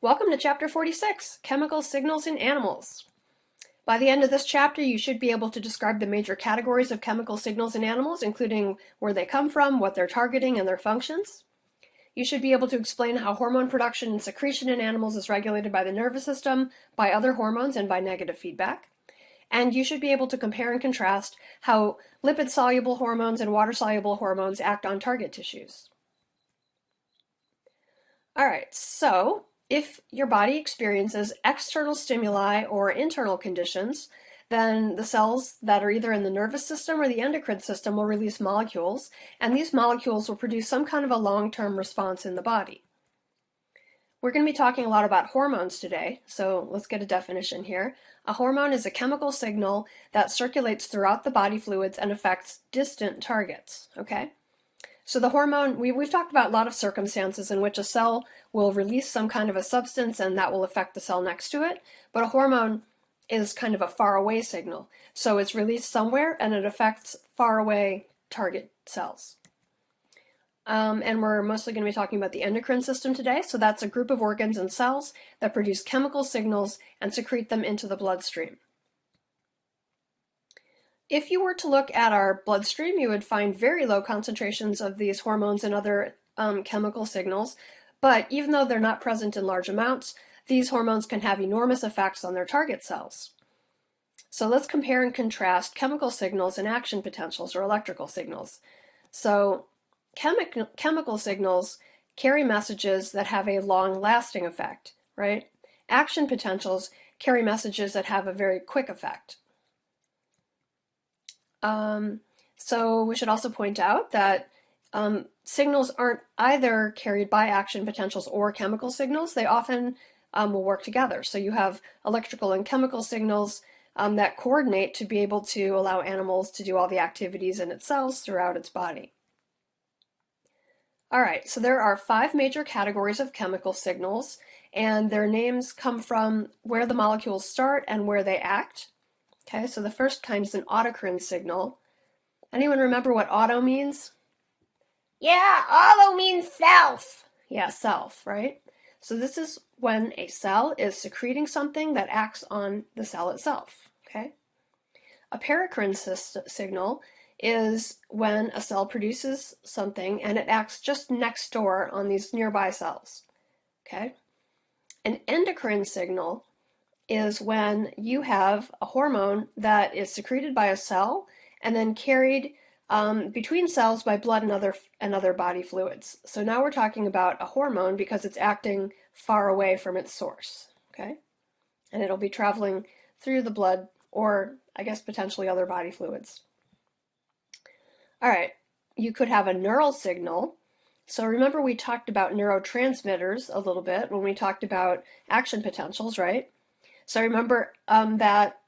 Welcome to Chapter 46, Chemical Signals in Animals. By the end of this chapter, you should be able to describe the major categories of chemical signals in animals, including where they come from, what they're targeting, and their functions. You should be able to explain how hormone production and secretion in animals is regulated by the nervous system, by other hormones, and by negative feedback. And you should be able to compare and contrast how lipid-soluble hormones and water-soluble hormones act on target tissues. All right, so if your body experiences external stimuli or internal conditions, then the cells that are either in the nervous system or the endocrine system will release molecules, and these molecules will produce some kind of a long-term response in the body. We're going to be talking a lot about hormones today, so let's get a definition here. A hormone is a chemical signal that circulates throughout the body fluids and affects distant targets, okay? So the hormone, we've talked about a lot of circumstances in which a cell will release some kind of a substance and that will affect the cell next to it, but a hormone is kind of a far away signal. So it's released somewhere and it affects far away target cells. And we're mostly going to be talking about the endocrine system today. So that's a group of organs and cells that produce chemical signals and secrete them into the bloodstream. If you were to look at our bloodstream, you would find very low concentrations of these hormones and other chemical signals, but even though they're not present in large amounts, these hormones can have enormous effects on their target cells. So let's compare and contrast chemical signals and action potentials, or electrical signals. So chemical signals carry messages that have a long-lasting effect, right? Action potentials carry messages that have a very quick effect. So we should also point out that signals aren't either carried by action potentials or chemical signals. They often will work together. So you have electrical and chemical signals that coordinate to be able to allow animals to do all the activities in its cells throughout its body. All right, so there are 5 major categories of chemical signals, and their names come from where the molecules start and where they act. Okay, so the first kind is an autocrine signal. Anyone remember what auto means? Yeah, auto means self. Yeah, self, right? So this is when a cell is secreting something that acts on the cell itself, okay? A paracrine signal is when a cell produces something and it acts just next door on these nearby cells, okay? An endocrine signal is when you have a hormone that is secreted by a cell and then carried between cells by blood and other body fluids. So now we're talking about a hormone because it's acting far away from its source, okay? And it'll be traveling through the blood or, I guess, potentially other body fluids. All right, you could have a neural signal. So remember we talked about neurotransmitters a little bit when we talked about action potentials, right? So remember that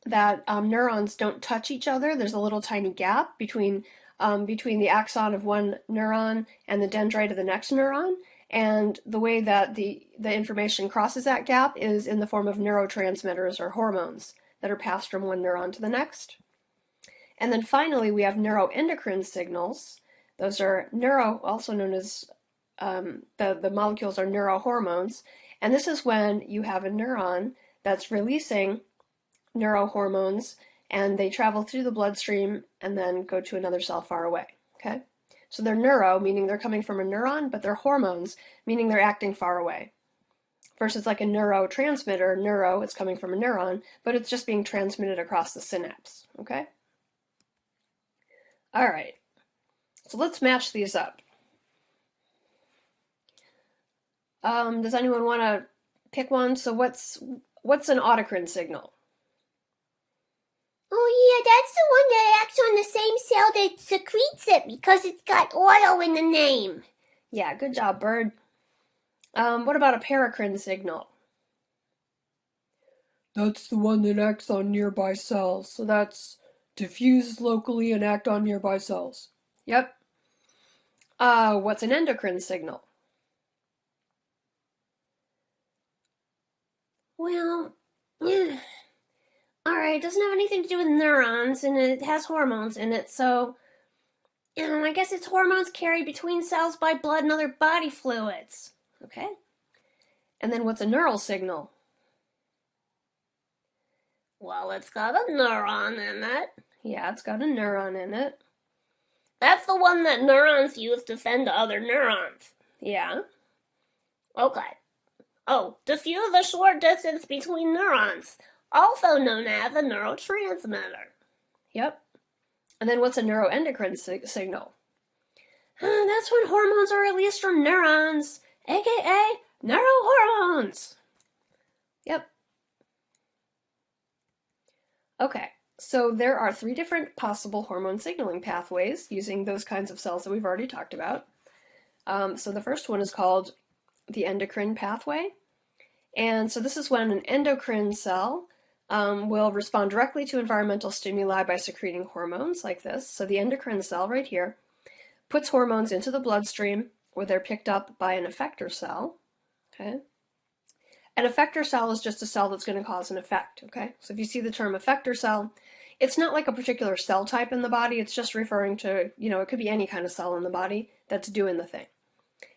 neurons don't touch each other. There's a little tiny gap between the axon of one neuron and the dendrite of the next neuron. And the way that the information crosses that gap is in the form of neurotransmitters or hormones that are passed from one neuron to the next. And then finally, we have neuroendocrine signals. Those are also known as, the molecules are neurohormones. And this is when you have a neuron that's releasing neurohormones and they travel through the bloodstream and then go to another cell far away, okay? So they're neuro, meaning they're coming from a neuron, but they're hormones, meaning they're acting far away. Versus like a neurotransmitter, neuro, it's coming from a neuron, but it's just being transmitted across the synapse, okay? All right, so let's match these up. Does anyone want to pick one? So what's an autocrine signal? Oh yeah, that's the one that acts on the same cell that secretes it because it's got auto in the name. Yeah, good job, Bird. What about a paracrine signal? That's the one that acts on nearby cells. So that's diffuse locally and act on nearby cells. Yep. What's an endocrine signal? Well, all right, it doesn't have anything to do with neurons, and it has hormones in it, so I guess it's hormones carried between cells by blood and other body fluids. Okay. And then what's a neural signal? Well, it's got a neuron in it. Yeah, it's got a neuron in it. That's the one that neurons use to send to other neurons. Yeah. Okay. Oh, diffuse the short distance between neurons, also known as a neurotransmitter. Yep. And then what's a neuroendocrine signal? That's when hormones are released from neurons, aka neurohormones. Yep. Okay, so there are 3 different possible hormone signaling pathways using those kinds of cells that we've already talked about. So the first one is called the endocrine pathway. And so this is when an endocrine cell will respond directly to environmental stimuli by secreting hormones like this. So the endocrine cell right here puts hormones into the bloodstream where they're picked up by an effector cell. Okay. An effector cell is just a cell that's going to cause an effect. Okay. So if you see the term effector cell, it's not like a particular cell type in the body. It's just referring to, it could be any kind of cell in the body that's doing the thing.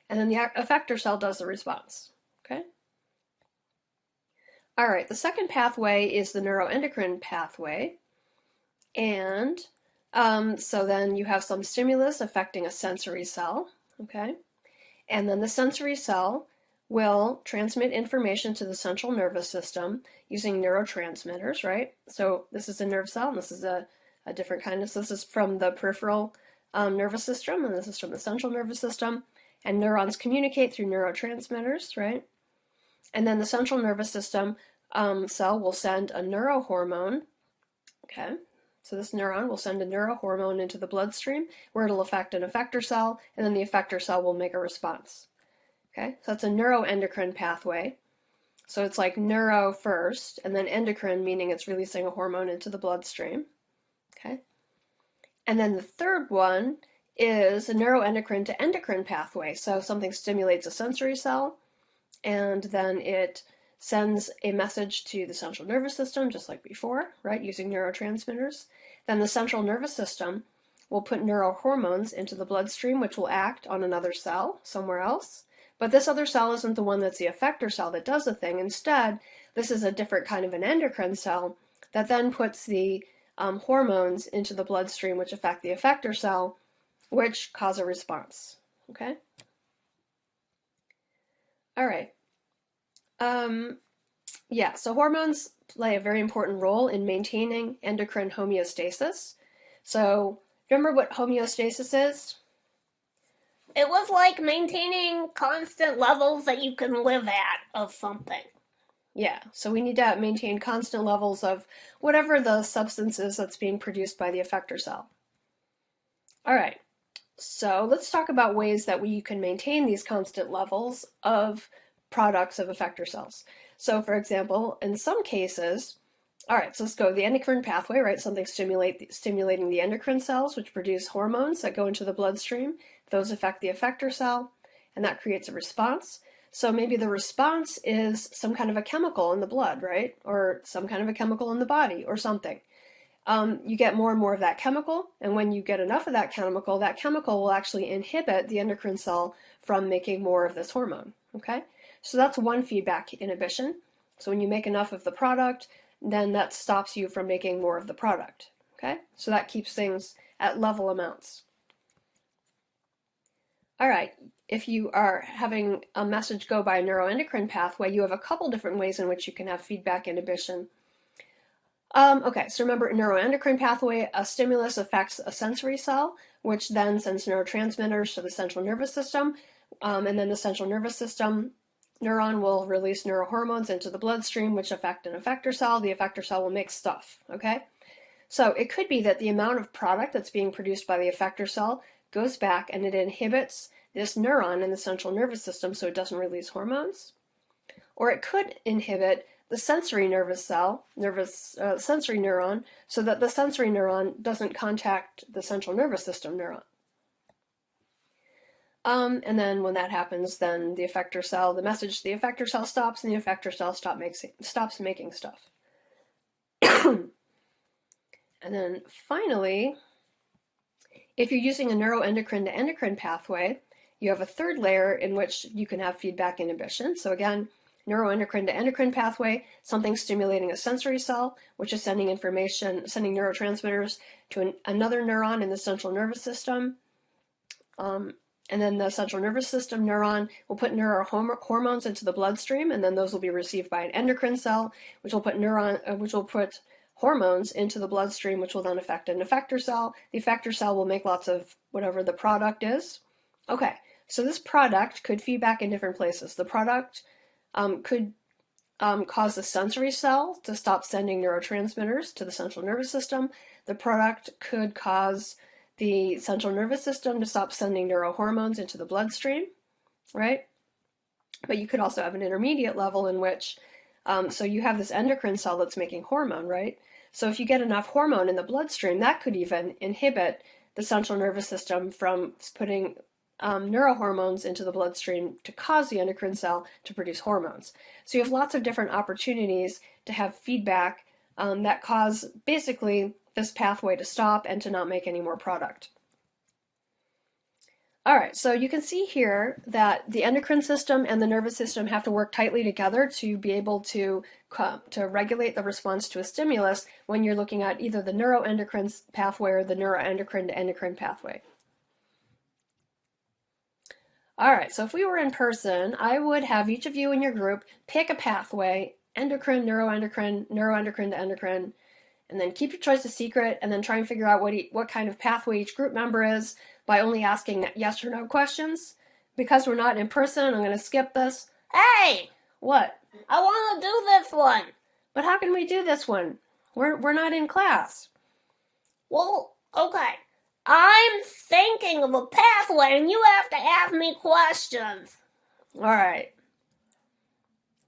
And then the effector cell does the response. Okay. All right, the second pathway is the neuroendocrine pathway. And so then you have some stimulus affecting a sensory cell, okay? And then the sensory cell will transmit information to the central nervous system using neurotransmitters, right? So this is a nerve cell, and this is a different kind of, so this is from the peripheral nervous system, and this is from the central nervous system. And neurons communicate through neurotransmitters, right? And then the central nervous system cell will send a neurohormone. Okay, so this neuron will send a neurohormone into the bloodstream where it'll affect an effector cell, and then the effector cell will make a response. Okay, so that's a neuroendocrine pathway. So it's like neuro first, and then endocrine, meaning it's releasing a hormone into the bloodstream. Okay, and then the third one is a neuroendocrine to endocrine pathway. So something stimulates a sensory cell, and then it sends a message to the central nervous system, just like before, right, using neurotransmitters. Then the central nervous system will put neurohormones into the bloodstream, which will act on another cell somewhere else. But this other cell isn't the one that's the effector cell that does the thing. Instead, this is a different kind of an endocrine cell that then puts the hormones into the bloodstream, which affect the effector cell, which cause a response. Okay? All right. Yeah, so hormones play a very important role in maintaining endocrine homeostasis. So remember what homeostasis is? It was like maintaining constant levels that you can live at of something. Yeah, so we need to maintain constant levels of whatever the substance is that's being produced by the effector cell. All right, so let's talk about ways that we can maintain these constant levels of products of effector cells. So for example, in some cases, all right, so let's go the endocrine pathway, right? Something stimulating the endocrine cells, which produce hormones that go into the bloodstream. Those affect the effector cell, and that creates a response. So maybe the response is some kind of a chemical in the blood, right? Or some kind of a chemical in the body or something. You get more and more of that chemical, and when you get enough of that chemical will actually inhibit the endocrine cell from making more of this hormone, okay? So that's one feedback inhibition. So when you make enough of the product, then that stops you from making more of the product, okay? So that keeps things at level amounts. All right, if you are having a message go by a neuroendocrine pathway, you have a couple different ways in which you can have feedback inhibition. Okay, so remember, neuroendocrine pathway, a stimulus affects a sensory cell, which then sends neurotransmitters to the central nervous system, and then the central nervous system neuron will release neurohormones into the bloodstream, which affect an effector cell. The effector cell will make stuff, okay? So it could be that the amount of product that's being produced by the effector cell goes back and it inhibits this neuron in the central nervous system so it doesn't release hormones. Or it could inhibit the sensory nervous cell, sensory neuron, so that the sensory neuron doesn't contact the central nervous system neuron. And then when that happens, then the effector cell, the message to the effector cell stops, and the effector cell stops making stuff. And then finally, if you're using a neuroendocrine to endocrine pathway, you have a third layer in which you can have feedback inhibition. So again, neuroendocrine to endocrine pathway, something stimulating a sensory cell, which is sending neurotransmitters to another neuron in the central nervous system. And then the central nervous system neuron will put neurohormones into the bloodstream, and then those will be received by an endocrine cell, which will put hormones into the bloodstream, which will then affect an effector cell. The effector cell will make lots of whatever the product is. Okay, so this product could feed back in different places. The product could cause the sensory cell to stop sending neurotransmitters to the central nervous system. The product could cause the central nervous system to stop sending neurohormones into the bloodstream, right? But you could also have an intermediate level in which, so you have this endocrine cell that's making hormone, right? So if you get enough hormone in the bloodstream, that could even inhibit the central nervous system from putting neurohormones into the bloodstream to cause the endocrine cell to produce hormones. So you have lots of different opportunities to have feedback that cause basically this pathway to stop and to not make any more product. All right, so you can see here that the endocrine system and the nervous system have to work tightly together to be able to regulate the response to a stimulus when you're looking at either the neuroendocrine pathway or the neuroendocrine to endocrine pathway. All right, so if we were in person, I would have each of you in your group pick a pathway, endocrine, neuroendocrine, neuroendocrine to endocrine, and then keep your choice a secret, and then try and figure out what kind of pathway each group member is by only asking yes or no questions. Because we're not in person, I'm going to skip this. Hey! What? I want to do this one. But how can we do this one? We're not in class. Well, okay. I'm thinking of a pathway, and you have to ask me questions. All right.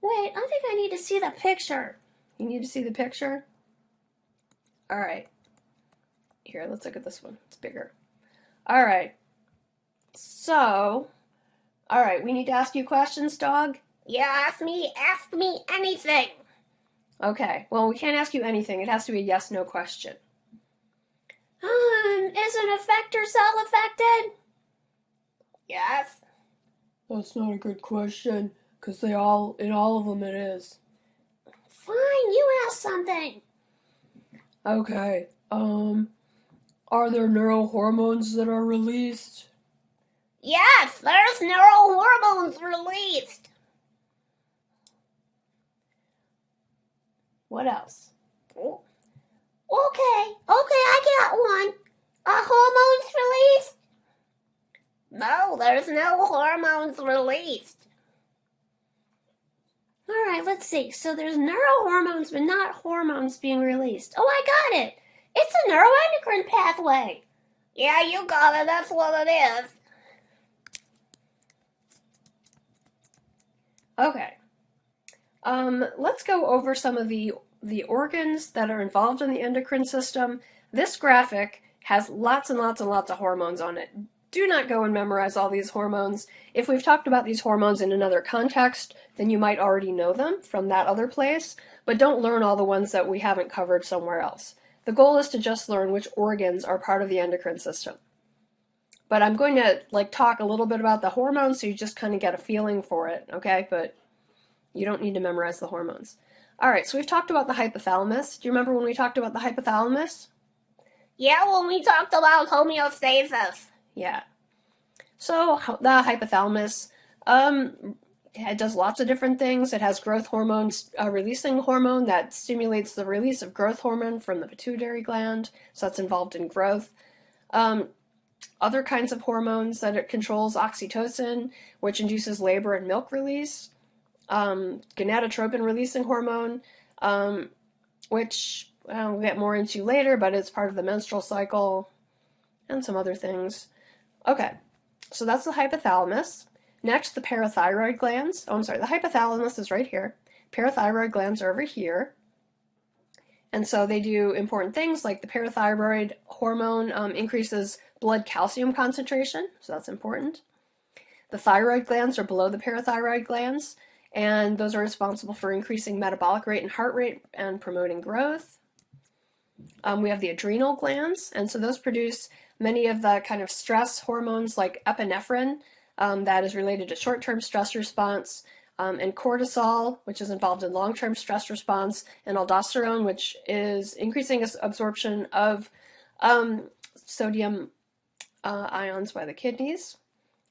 Wait, I think I need to see the picture. You need to see the picture? All right. Here, let's look at this one. It's bigger. All right. So, all right, we need to ask you questions, dog? Yeah, ask me anything. Okay, well, we can't ask you anything. It has to be a yes-no question. Is an effector cell affected? Yes. That's not a good question, because in all of them it is. Fine, you ask something. Okay, are there neurohormones that are released? Yes, there's neurohormones released. What else? Okay, I got one. Are hormones released? No, there's no hormones released. All right, let's see. So there's neurohormones, but not hormones being released. Oh, I got it. It's a neuroendocrine pathway. Yeah, you got it. That's what it is. Okay. Let's go over some of the organs that are involved in the endocrine system. This graphic has lots and lots and lots of hormones on it. Do not go and memorize all these hormones. If we've talked about these hormones in another context, then you might already know them from that other place, but don't learn all the ones that we haven't covered somewhere else. The goal is to just learn which organs are part of the endocrine system. But I'm going to talk a little bit about the hormones so you just kind of get a feeling for it, okay? But you don't need to memorize the hormones. All right, so we've talked about the hypothalamus. Do you remember when we talked about the hypothalamus? Yeah, when we talked about homeostasis. Yeah. So the hypothalamus, it does lots of different things. It has growth hormones, releasing hormone that stimulates the release of growth hormone from the pituitary gland. So that's involved in growth. Other kinds of hormones that it controls, oxytocin, which induces labor and milk release. Gonadotropin releasing hormone, which we'll get more into later, but it's part of the menstrual cycle, and some other things. Okay, so that's the hypothalamus. Next, the parathyroid glands. Oh, I'm sorry, the hypothalamus is right here. Parathyroid glands are over here. And so they do important things like the parathyroid hormone increases blood calcium concentration, so that's important. The thyroid glands are below the parathyroid glands, and those are responsible for increasing metabolic rate and heart rate and promoting growth. We have the adrenal glands, and so those produce many of the kind of stress hormones like epinephrine that is related to short-term stress response. and cortisol, which is involved in long-term stress response, and aldosterone, which is increasing absorption of sodium ions by the kidneys.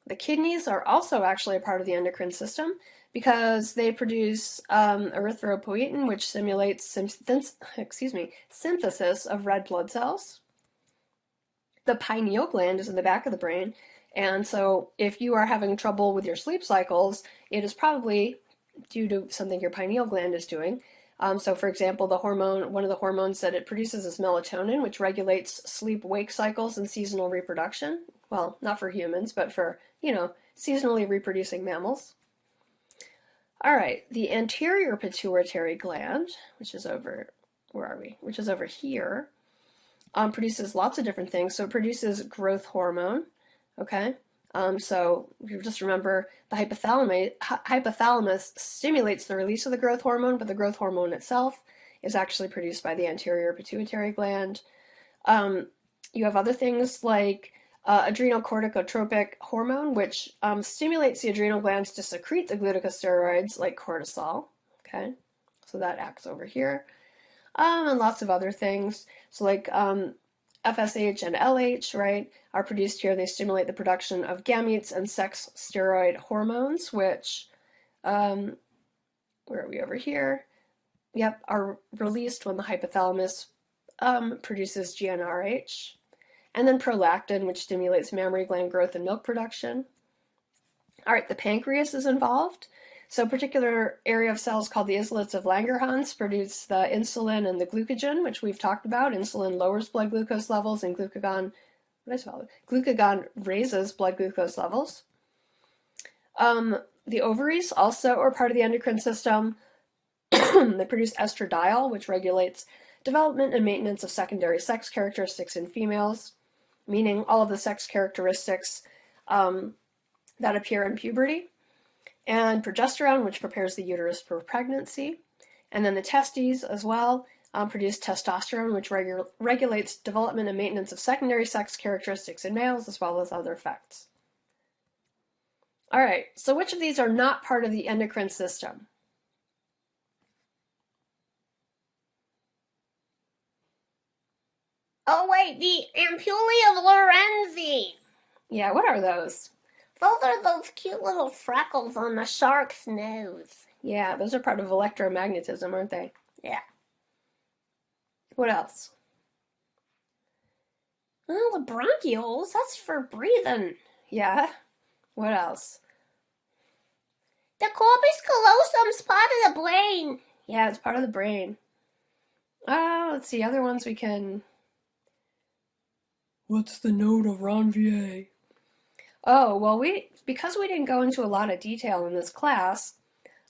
The kidneys are also actually a part of the endocrine system because they produce erythropoietin, which stimulates synthesis of red blood cells. The pineal gland is in the back of the brain, and so if you are having trouble with your sleep cycles, it is probably due to something your pineal gland is doing. So for example, one of the hormones that it produces is melatonin, which regulates sleep-wake cycles and seasonal reproduction. Well, not for humans, but for, seasonally reproducing mammals. All right, the anterior pituitary gland, which is over, where are we? Which is over here, produces lots of different things. So it produces growth hormone, okay? So you just remember the hypothalamus stimulates the release of the growth hormone, but the growth hormone itself is actually produced by the anterior pituitary gland. You have other things like adrenocorticotropic hormone, which stimulates the adrenal glands to secrete the glucosteroids like cortisol, okay? So that acts over here. And lots of other things. So like FSH and LH, right, are produced here. They stimulate the production of gametes and sex steroid hormones, which, where are we over here? Yep, are released when the hypothalamus produces GnRH. And then prolactin, which stimulates mammary gland growth and milk production. All right, the pancreas is involved. So a particular area of cells called the islets of Langerhans produce the insulin and the glucagon, which we've talked about. Insulin lowers blood glucose levels, and glucagon raises blood glucose levels. The ovaries also are part of the endocrine system. They produce estradiol, which regulates development and maintenance of secondary sex characteristics in females, meaning all of the sex characteristics that appear in puberty. And progesterone, which prepares the uterus for pregnancy. And then the testes as well produce testosterone, which regulates development and maintenance of secondary sex characteristics in males, as well as other effects. All right, so which of these are not part of the endocrine system? Oh wait, the ampullae of Lorenzi. Yeah, what are those? Those are those cute little freckles on the shark's nose. Yeah, those are part of electromagnetism, aren't they? Yeah. What else? Well, the bronchioles, that's for breathing. Yeah. What else? The corpus callosum's part of the brain. Yeah, it's part of the brain. Let's see, other ones we can... What's the node of Ranvier? Oh, well, because we didn't go into a lot of detail in this class,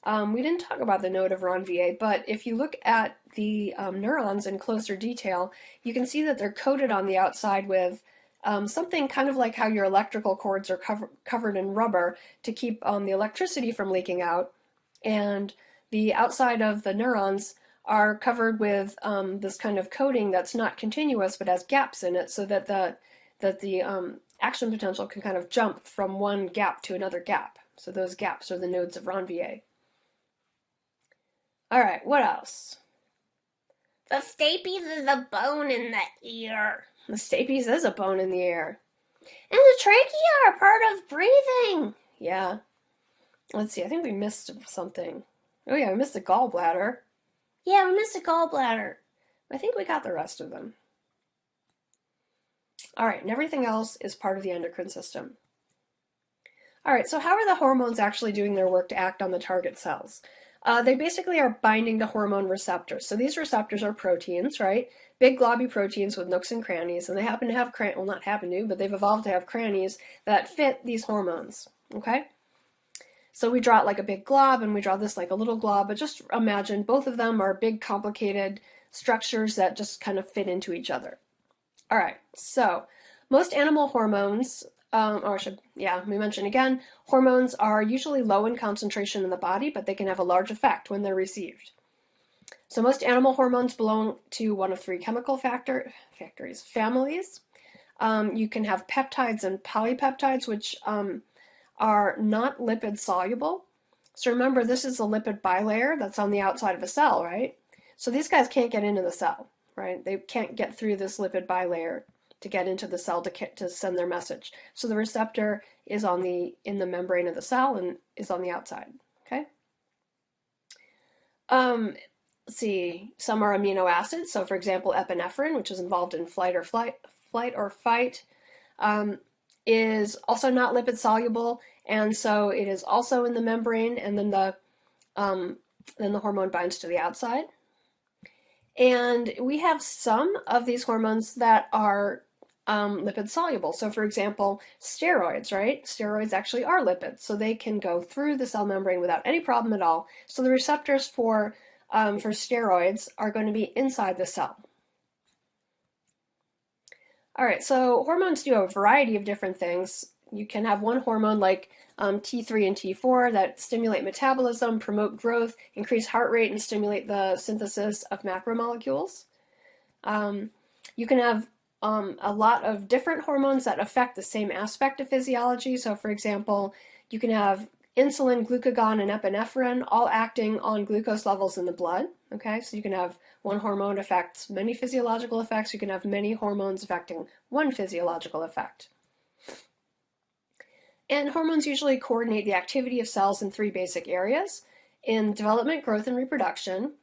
we didn't talk about the node of Ranvier, but if you look at the neurons in closer detail, you can see that they're coated on the outside with something kind of like how your electrical cords are covered in rubber to keep the electricity from leaking out, and the outside of the neurons are covered with this kind of coating that's not continuous but has gaps in it, so that the action potential can kind of jump from one gap to another gap. So those gaps are the nodes of Ranvier. All right, what else? The stapes is a bone in the ear. The stapes is a bone in the ear. And the trachea are part of breathing. Yeah. Let's see, I think we missed something. Oh yeah, we missed the gallbladder. Yeah, we missed the gallbladder. I think we got the rest of them. All right, and everything else is part of the endocrine system. All right, so how are the hormones actually doing their work to act on the target cells? They basically are binding to hormone receptors. So these receptors are proteins, right? Big globby proteins with nooks and crannies, and they happen to have, well, not happen to, but they've evolved to have crannies that fit these hormones, okay? So we draw it like a big glob, and we draw this like a little glob, but just imagine both of them are big, complicated structures that just kind of fit into each other. All right, so most animal hormones, we mention again, hormones are usually low in concentration in the body, but they can have a large effect when they're received. So most animal hormones belong to one of three chemical families. You can have peptides and polypeptides, which are not lipid soluble. So remember, this is the lipid bilayer that's on the outside of a cell, right? So these guys can't get into the cell, right? They can't get through this lipid bilayer to get into the cell to send their message. So the receptor is in the membrane of the cell and is on the outside, okay? Let's see, some are amino acids. So for example, epinephrine, which is involved in flight or fight, is also not lipid soluble, and so it is also in the membrane, and then the hormone binds to the outside. And we have some of these hormones that are lipid soluble. So for example, steroids, right? Steroids actually are lipids, so they can go through the cell membrane without any problem at all. So the receptors for steroids are going to be inside the cell. All right, so hormones do a variety of different things. You can have one hormone like T3 and T4 that stimulate metabolism, promote growth, increase heart rate, and stimulate the synthesis of macromolecules. You can have a lot of different hormones that affect the same aspect of physiology. So for example, you can have insulin, glucagon, and epinephrine all acting on glucose levels in the blood. Okay, so you can have one hormone affects many physiological effects. You can have many hormones affecting one physiological effect. And hormones usually coordinate the activity of cells in three basic areas: in development, growth, and reproduction,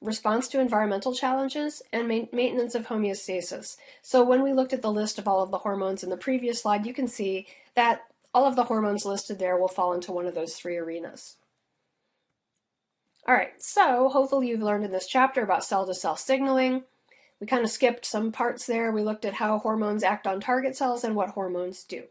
response to environmental challenges, and maintenance of homeostasis. So when we looked at the list of all of the hormones in the previous slide, you can see that all of the hormones listed there will fall into one of those three arenas. All right, so hopefully you've learned in this chapter about cell-to-cell signaling. We kind of skipped some parts there. We looked at how hormones act on target cells and what hormones do.